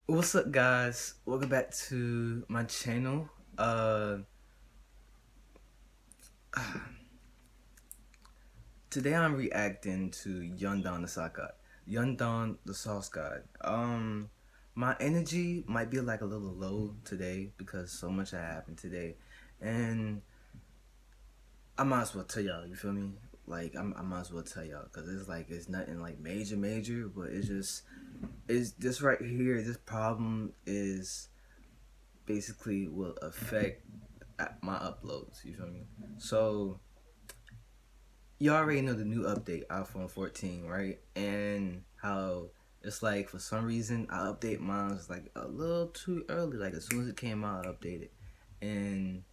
What's up, guys? Welcome back to my channel. Uh, Today I'm reacting to Yundan the Sauce God. Yundan the Sauce God. My energy might be like a little low today because so much had happened today, and I might as well tell y'all. You feel me? Like I might as well tell y'all because it's like it's nothing like major, but it's this right here. This problem is basically will affect my uploads. You feel me? So you already know the new update, iPhone 14, right? And how it's like for some reason I update mine like a little too early. Like as soon as it came out, I updated, and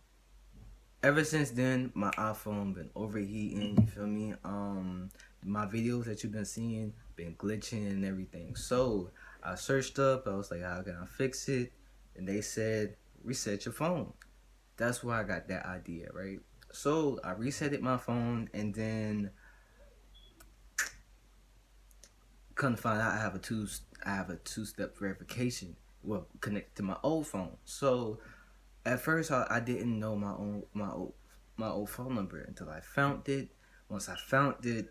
ever since then my iPhone been overheating. You feel me? My videos that you've been seeing been glitching and everything. So I searched up. I was like, how can I fix it? And they said reset your phone. That's where I got that idea, right? So I resetted my phone, and then couldn't find out I have a two-step verification, well, connected to my old phone. So at first I didn't know my old phone number until I found it. Once I found it,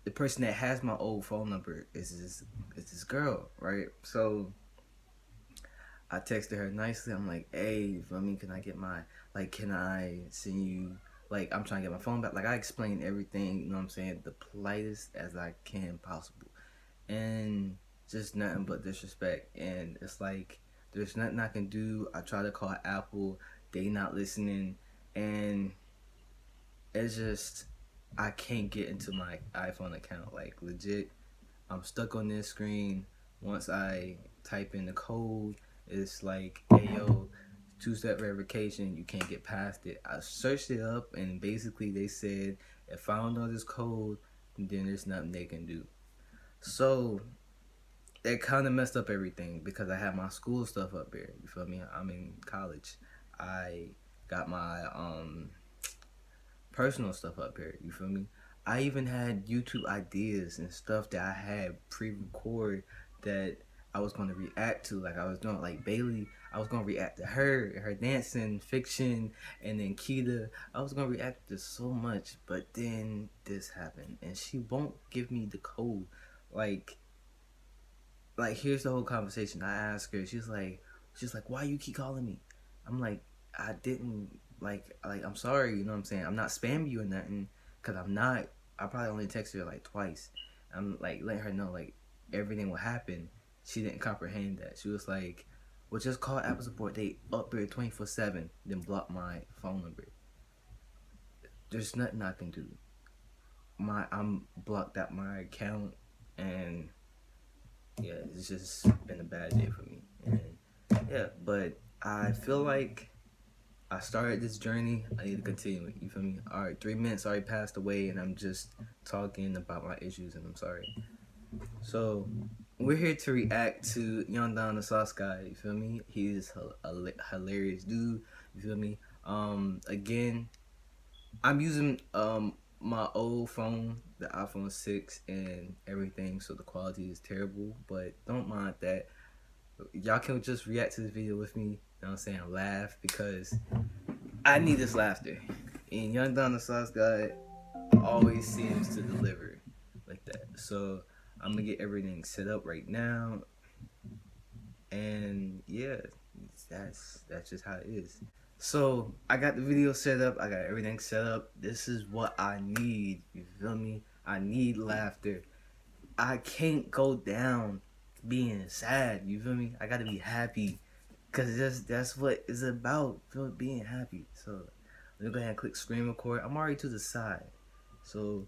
the person that has my old phone number is this girl, right? So I texted her nicely. I'm like, hey, I mean, can I get my, like, can I send you, like, I'm trying to get my phone back. Like, I explained everything, you know what I'm saying, the politest as I can possible. And just nothing but disrespect. And it's like, there's nothing I can do. I try to call Apple, they not listening. And it's just, I can't get into my iPhone account. Like, legit, I'm stuck on this screen. Once I type in the code, it's like, hey yo, two-step verification, you can't get past it. I searched it up, and basically they said if I don't know this code, then there's nothing they can do. So that kind of messed up everything because I had my school stuff up there. You feel me? I'm in college. I got my personal stuff up here. You feel me? I even had YouTube ideas and stuff that I had pre-record that I was gonna react to. Like I was doing like Bailey. I was gonna react to her dancing, fiction, and then Keita. I was gonna react to so much, but then this happened, and she won't give me the code. Like, here's the whole conversation. I asked her. She's like, why you keep calling me? I'm like, I didn't like I'm sorry, you know what I'm saying? I'm not spamming you or nothing, cause I'm not. I probably only texted her like twice. I'm like letting her know like everything will happen. She didn't comprehend that. She was like, well, just call Apple support. They up there 24/7. Then block my phone number. There's nothing I can do. I'm blocked out my account, and yeah, it's just been a bad day for me. And yeah, but I feel like I started this journey. I need to continue it. You feel me? All right, 3 minutes already passed away, and I'm just talking about my issues, and I'm sorry. So we're here to react to Yondan the Sauce Guy. You feel me? He's a hilarious dude. You feel me? Again, I'm using my old phone, the iPhone 6, and everything, so the quality is terrible. But don't mind that. Y'all can just react to this video with me. You know what I'm saying? Laugh because I need this laughter. And Young Don the Sauce Guy always seems to deliver like that. So I'm gonna get everything set up right now. And yeah, that's just how it is. So I got the video set up, I got everything set up. This is what I need. You feel me? I need laughter. I can't go down being sad. You feel me? I gotta be happy, cause that's what it's about. Being happy. So let me go ahead and click screen record. I'm already to the side, so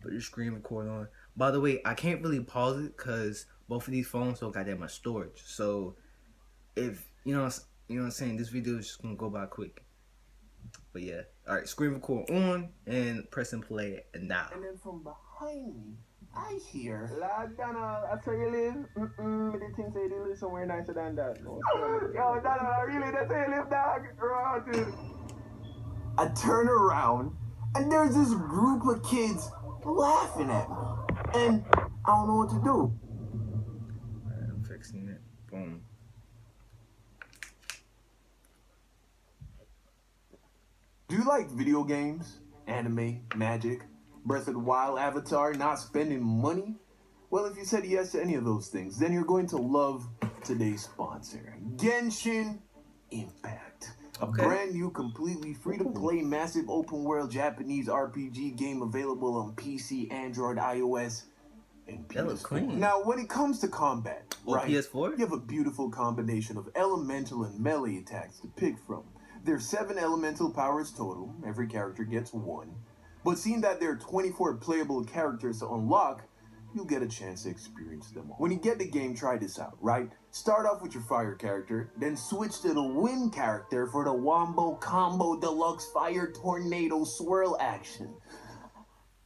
put your screen record on. By the way, I can't really pause it cause both of these phones don't got that much storage. So if you know what I'm saying, this video is just gonna go by quick. But yeah, all right, screen record on and press and play now. And then from behind me, I hear, Lord Donald, that's where you live? But they think say you live somewhere nicer than that. No, yo, Donald, really, that's where you live, dog? Oh, dude. I turn around, and there's this group of kids laughing at me. And I don't know what to do. Alright, I'm fixing it. Boom. you like video games, anime, magic, Breath of the Wild, Avatar, not spending money? Well, if you said yes to any of those things, then you're going to love today's sponsor, Genshin Impact. A brand new, completely free-to-play, massive open-world Japanese RPG game available on PC, Android, iOS, and PS4. That look clean. Now, when it comes to combat, right, PS4? you have a beautiful combination of elemental and melee attacks to pick from. There's 7 elemental powers total. Every character gets 1. But seeing that there are 24 playable characters to unlock, you'll get a chance to experience them all. When you get the game, try this out, right? Start off with your fire character, then switch to the wind character for the Wombo Combo Deluxe Fire Tornado Swirl action.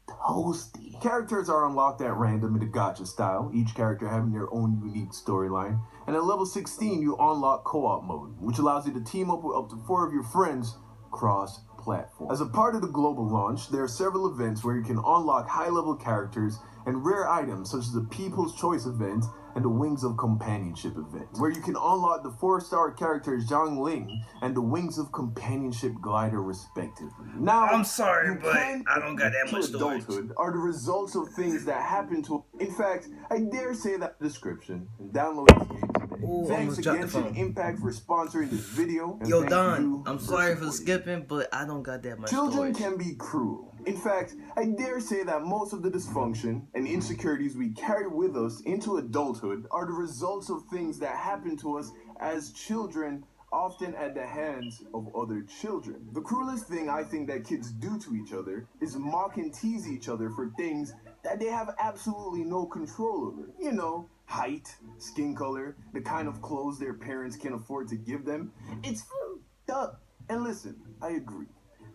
Toasty. Characters are unlocked at random in the gacha style, each character having their own unique storyline. And at level 16, you unlock co-op mode, which allows you to team up with up to 4 of your friends cross-platform. As a part of the global launch, there are several events where you can unlock high-level characters and rare items such as the People's Choice event and the Wings of Companionship event, where you can unlock the 4-star characters Zhang Ling and the Wings of Companionship glider respectively. Now, I'm sorry, but I don't got that much storage. Adulthood are the results of things that happen to. In fact, I dare say that description and download this game today. Ooh, Thanks again to Impact for sponsoring this video. Yo, Don, I'm sorry for skipping, but I don't got that much Children storage. can be cruel. In fact, I dare say that most of the dysfunction and insecurities we carry with us into adulthood are the results of things that happen to us as children, often at the hands of other children. The cruelest thing I think that kids do to each other is mock and tease each other for things that they have absolutely no control over. You know, height, skin color, the kind of clothes their parents can afford to give them. It's fucked up. And listen, I agree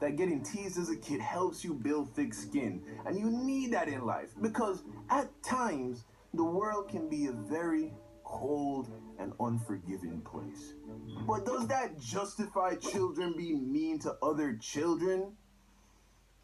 that getting teased as a kid helps you build thick skin, and you need that in life because at times the world can be a very cold and unforgiving place. But does that justify children being mean to other children?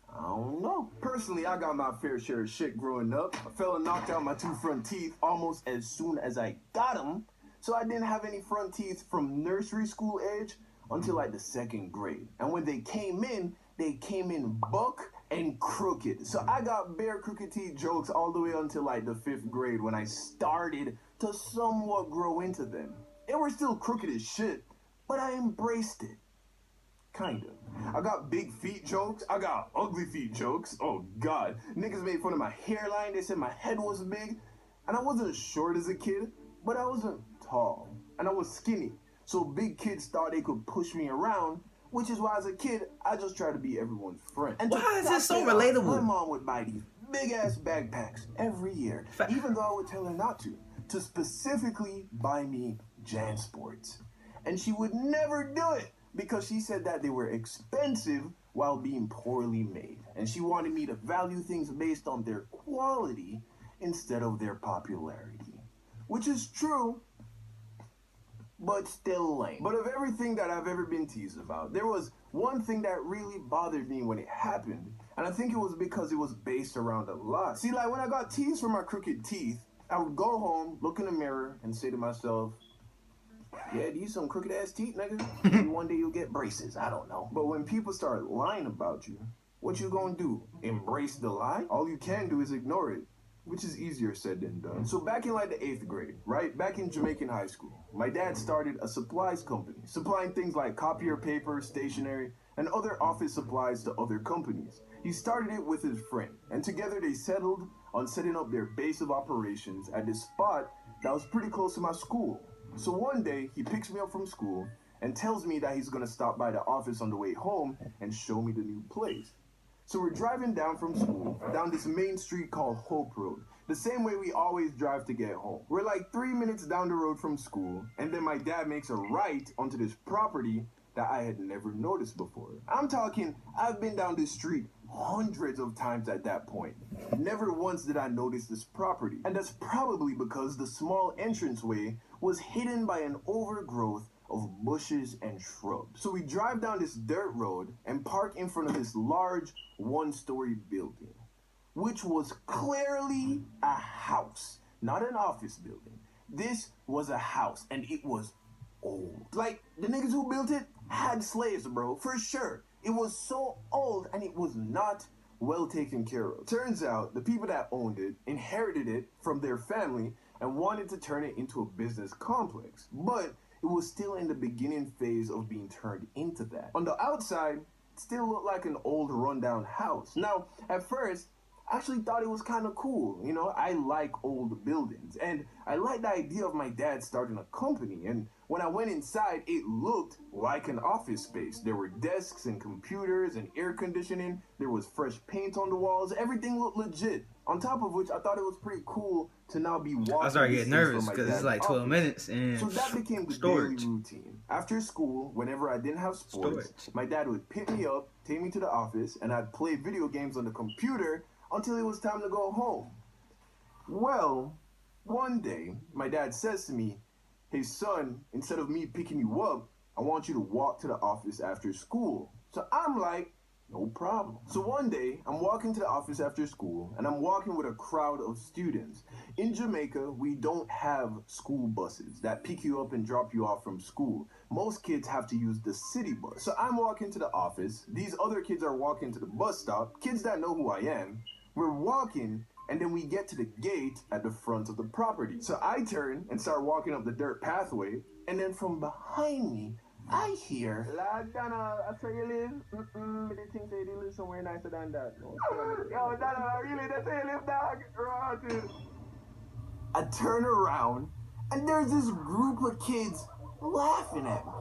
I don't know. Personally, I got my fair share of shit growing up. A fella knocked out my 2 front teeth almost as soon as I got them, so I didn't have any front teeth from nursery school age until like the 2nd grade. And when they came in buck and crooked. So I got bare crooked teeth jokes all the way until like the 5th grade when I started to somewhat grow into them. They were still crooked as shit, but I embraced it. Kind of. I got big feet jokes. I got ugly feet jokes. Oh God. Niggas made fun of my hairline. They said my head was big. And I wasn't short as a kid, but I wasn't tall. And I was skinny. So big kids thought they could push me around, which is why as a kid, I just tried to be everyone's friend. And why is this so relatable? My mom would buy these big-ass backpacks every year, even though I would tell her not to specifically buy me JanSports. And she would never do it because she said that they were expensive while being poorly made. And she wanted me to value things based on their quality instead of their popularity. Which is true, but still lame. But of everything that I've ever been teased about, there was one thing that really bothered me when it happened, and I think it was because it was based around a lie. See, like when I got teased for my crooked teeth, I would go home, look in the mirror, and say to myself, yeah, these some crooked ass teeth, nigga. Maybe one day you'll get braces, I don't know. But when people start lying about you, what you gonna do? Embrace the lie? All you can do is ignore it, which is easier said than done. So back in like the 8th grade, right? Back in Jamaican high school, my dad started a supplies company, supplying things like copier paper, stationery, and other office supplies to other companies. He started it with his friend, and together they settled on setting up their base of operations at this spot that was pretty close to my school. So one day, he picks me up from school and tells me that he's gonna stop by the office on the way home and show me the new place. So we're driving down from school, down this main street called Hope Road, the same way we always drive to get home. We're like 3 minutes down the road from school, and then my dad makes a right onto this property that I had never noticed before. I'm talking, I've been down this street hundreds of times at that point. Never once did I notice this property. And that's probably because the small entranceway was hidden by an overgrowth of bushes and shrubs. So we drive down this dirt road and park in front of this large 1-story building, which was clearly a house, not an office building. This was a house, and it was old. Like, the niggas who built it had slaves, bro, for sure. It was so old and it was not well taken care of. Turns out the people that owned it inherited it from their family and wanted to turn it into a business complex. But it was still in the beginning phase of being turned into that. On the outside, it still looked like an old rundown house. Now, at first, I actually thought it was kind of cool. You know, I like old buildings and I like the idea of my dad starting a company. And when I went inside, it looked like an office space. There were desks and computers and air conditioning. There was fresh paint on the walls. Everything looked legit. On top of which, I thought it was pretty cool to now be walking I started getting distance nervous from my because it's dad's like 12 office. minutes and So that became the storage. daily routine. After school, whenever I didn't have sports, my dad would pick me up, take me to the office, and I'd play video games on the computer until it was time to go home. Well, one day, my dad says to me, "Hey son, instead of me picking you up, I want you to walk to the office after school." So I'm like, no problem. So one day, I'm walking to the office after school, and I'm walking with a crowd of students. In Jamaica, we don't have school buses that pick you up and drop you off from school. Most kids have to use the city bus. So I'm walking to the office. These other kids are walking to the bus stop. Kids that know who I am. We're walking, and then we get to the gate at the front of the property. So I turn and start walking up the dirt pathway, and then from behind me, I hear, "Lord Donald, that's where you live? But they think they live somewhere nicer than that." No, yo, Donald, really, that's where you live, dog? Right. I turn around, and there's this group of kids laughing at me.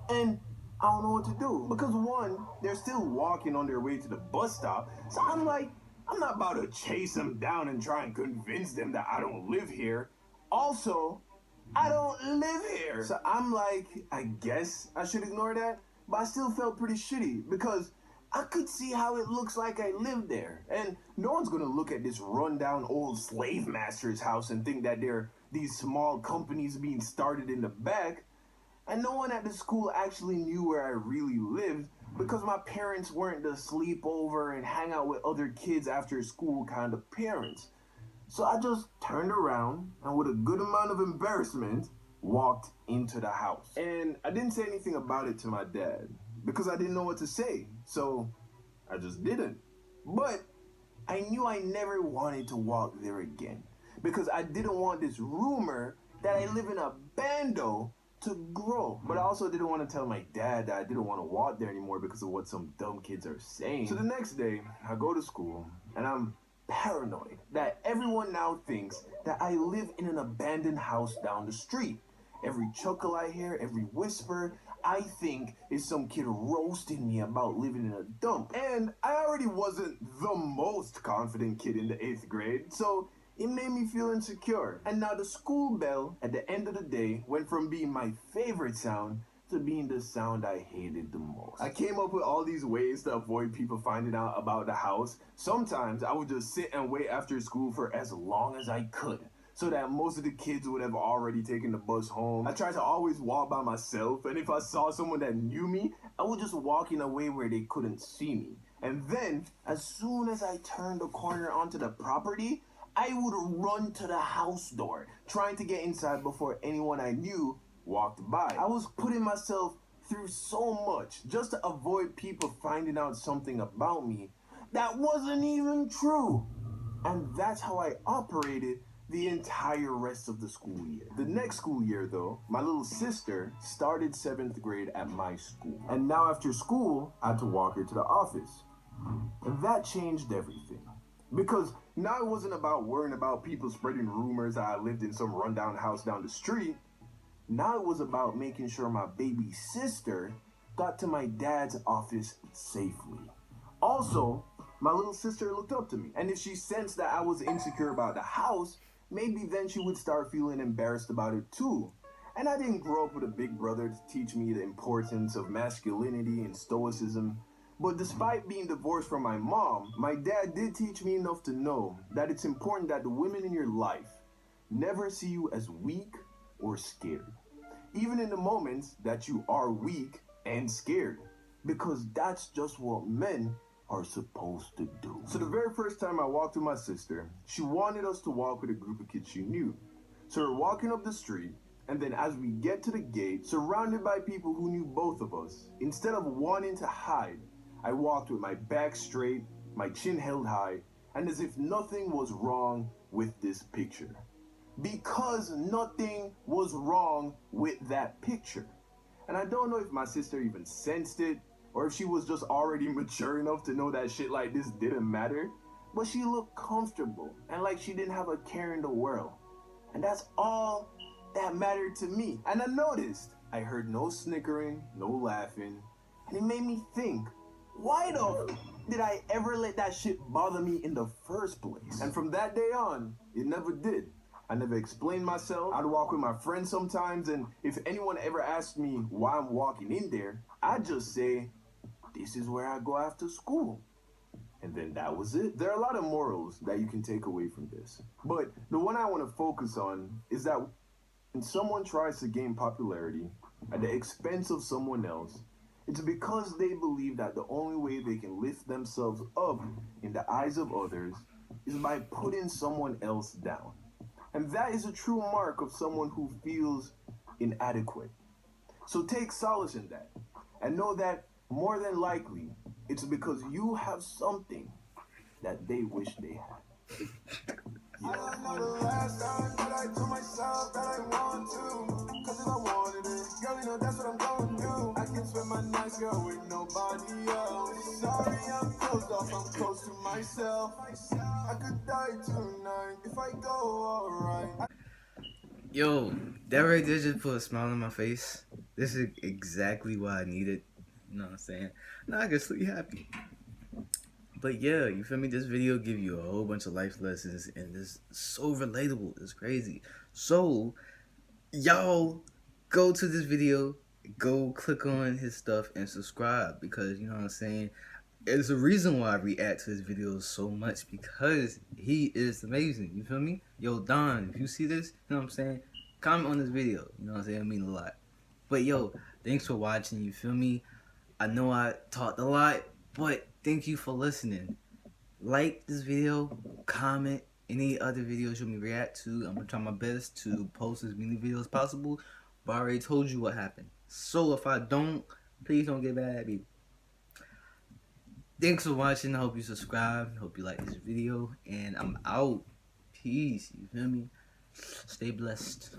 And I don't know what to do. Because one, they're still walking on their way to the bus stop. So I'm like, I'm not about to chase them down and try and convince them that I don't live here. Also, I don't live here. So I'm like, I guess I should ignore that. But I still felt pretty shitty because I could see how it looks like I live there. And no one's gonna look at this rundown old slave master's house and think that there are these small companies being started in the back. And no one at the school actually knew where I really lived because my parents weren't the sleepover and hang out with other kids after school kind of parents. So I just turned around and with a good amount of embarrassment, walked into the house. And I didn't say anything about it to my dad because I didn't know what to say. So I just didn't. But I knew I never wanted to walk there again because I didn't want this rumor that I live in a bando to grow. But I also didn't want to tell my dad that I didn't want to walk there anymore because of what some dumb kids are saying. So the next day, I go to school and I'm paranoid that everyone now thinks that I live in an abandoned house down the street. Every chuckle I hear, every whisper, I think is some kid roasting me about living in a dump. And I already wasn't the most confident kid in the 8th grade, so it made me feel insecure. And now the school bell at the end of the day went from being my favorite sound to being the sound I hated the most. I came up with all these ways to avoid people finding out about the house. Sometimes I would just sit and wait after school for as long as I could, so that most of the kids would have already taken the bus home. I tried to always walk by myself, and if I saw someone that knew me, I would just walk in a way where they couldn't see me. And then, as soon as I turned the corner onto the property, I would run to the house door, trying to get inside before anyone I knew walked by. I was putting myself through so much just to avoid people finding out something about me that wasn't even true. And that's how I operated the entire rest of the school year. The next school year, though, my little sister started 7th grade at my school. And now after school, I had to walk her to the office. And that changed everything. Because now it wasn't about worrying about people spreading rumors that I lived in some rundown house down the street. Now it was about making sure my baby sister got to my dad's office safely. Also, my little sister looked up to me. And if she sensed that I was insecure about the house, maybe then she would start feeling embarrassed about it too. And I didn't grow up with a big brother to teach me the importance of masculinity and stoicism. But despite being divorced from my mom, my dad did teach me enough to know that it's important that the women in your life never see you as weak or scared. Even in the moments that you are weak and scared. Because that's just what men are supposed to do. So the very first time I walked with my sister, she wanted us to walk with a group of kids she knew. So we're walking up the street, and then as we get to the gate, surrounded by people who knew both of us, instead of wanting to hide, I walked with my back straight, my chin held high, and as if nothing was wrong with this picture. Because nothing was wrong with that picture. And I don't know if my sister even sensed it, or if she was just already mature enough to know that shit like this didn't matter. But she looked comfortable and like she didn't have a care in the world. And that's all that mattered to me. And I noticed I heard no snickering, no laughing, and it made me think, why the did I ever let that shit bother me in the first place? And from that day on, it never did. I never explained myself. I'd walk with my friends sometimes, and if anyone ever asked me why I'm walking in there, I'd just say, this is where I go after school. And then that was it. There are a lot of morals that you can take away from this. But the one I want to focus on is that when someone tries to gain popularity at the expense of someone else, it's because they believe that the only way they can lift themselves up in the eyes of others is by putting someone else down. And that is a true mark of someone who feels inadequate. So take solace in that and know that more than likely it's because you have something that they wish they had. I don't know the last time that I told myself that I want to, cause if I wanted it, girl, you know that's what I'm going to do. I can spend my nights, girl, with nobody else. Sorry, I'm closed off, I'm close to myself. I could die tonight if I go alright. Yo, that right there just put a smile on my face. This is exactly what I needed. You know what I'm saying? Now I can sleep happy. But yeah, you feel me? This video give you a whole bunch of life lessons, and it's so relatable. It's crazy. So y'all go to this video, go click on his stuff and subscribe, because you know what I'm saying. There's a reason why I react to his videos so much, because he is amazing. You feel me? Yo, Don, if you see this, you know what I'm saying, comment on this video. You know what I'm saying? It means a lot. But yo, thanks for watching. You feel me? I know I talked a lot, but thank you for listening. Like this video, comment any other videos you want me to react to. I'm gonna try my best to post as many videos as possible, but I already told you what happened. So if I don't, please don't get mad at me. Thanks for watching. I hope you subscribe. I hope you like this video, and I'm out. Peace. You feel me? Stay blessed.